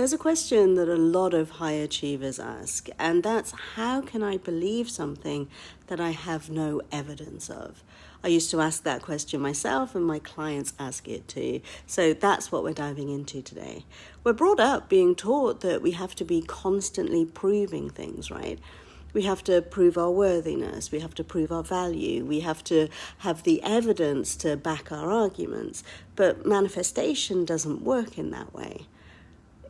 There's a question that a lot of high achievers ask, and that's, how can I believe something that I have no evidence of? I used to ask that question myself, and my clients ask it too. So that's what we're diving into today. We're brought up being taught that we have to be constantly proving things, right? We have to prove our worthiness, we have to prove our value, we have to have the evidence to back our arguments. But manifestation doesn't work in that way.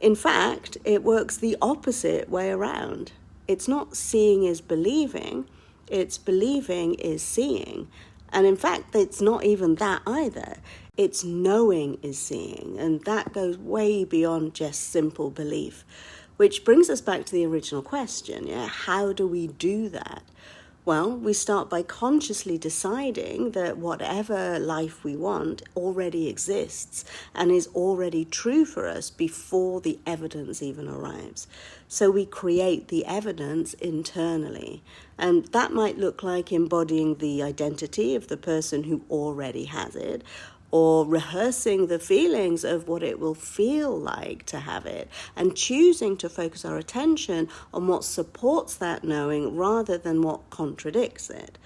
In fact, it works the opposite way around. It's not seeing is believing, it's believing is seeing. And in fact, it's not even that either. It's knowing is seeing, and that goes way beyond just simple belief. Which brings us back to the original question, how do we do that? Well, we start by consciously deciding that whatever life we want already exists and is already true for us before the evidence even arrives. So we create the evidence internally. And that might look like embodying the identity of the person who already has it, or rehearsing the feelings of what it will feel like to have it, and choosing to focus our attention on what supports that knowing rather than what contradicts it.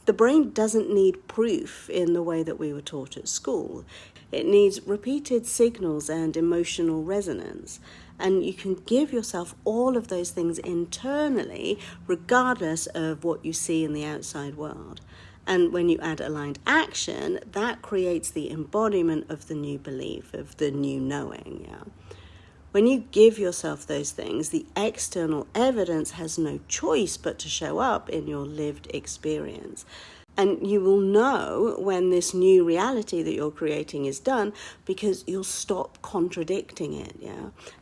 The brain doesn't need proof in the way that we were taught at school. It needs repeated signals and emotional resonance. And you can give yourself all of those things internally, regardless of what you see in the outside world. And when you add aligned action, that creates the embodiment of the new belief, of the new knowing. When you give yourself those things, the external evidence has no choice but to show up in your lived experience. And you will know when this new reality that you're creating is done, because you'll stop contradicting it.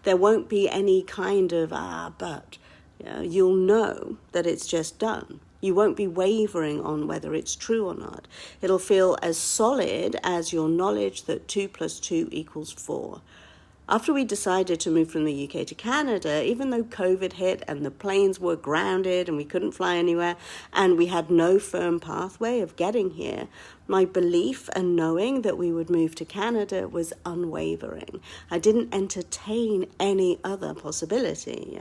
There won't be any kind of but. You'll know that it's just done. You won't be wavering on whether it's true or not. It'll feel as solid as your knowledge that 2 + 2 = 4. After we decided to move from the UK to Canada, even though COVID hit and the planes were grounded and we couldn't fly anywhere and we had no firm pathway of getting here, my belief and knowing that we would move to Canada was unwavering. I didn't entertain any other possibility.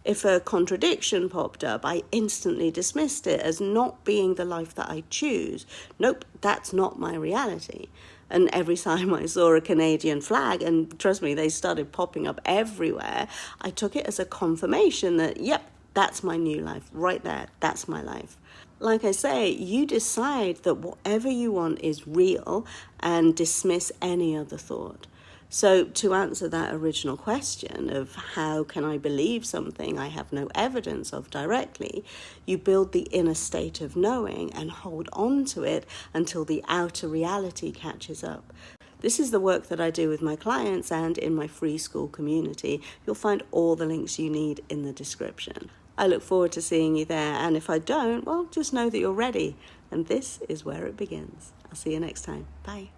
If a contradiction popped up, I instantly dismissed it as not being the life that I choose. Nope, that's not my reality. And every time I saw a Canadian flag, and trust me, they started popping up everywhere, I took it as a confirmation that, yep, that's my new life, right there, that's my life. Like I say, you decide that whatever you want is real and dismiss any other thought. So to answer that original question of how can I believe something I have no evidence of directly, you build the inner state of knowing and hold on to it until the outer reality catches up. This is the work that I do with my clients and in my free school community. You'll find all the links you need in the description. I look forward to seeing you there, and if I don't, well, just know that you're ready. And this is where it begins. I'll see you next time. Bye.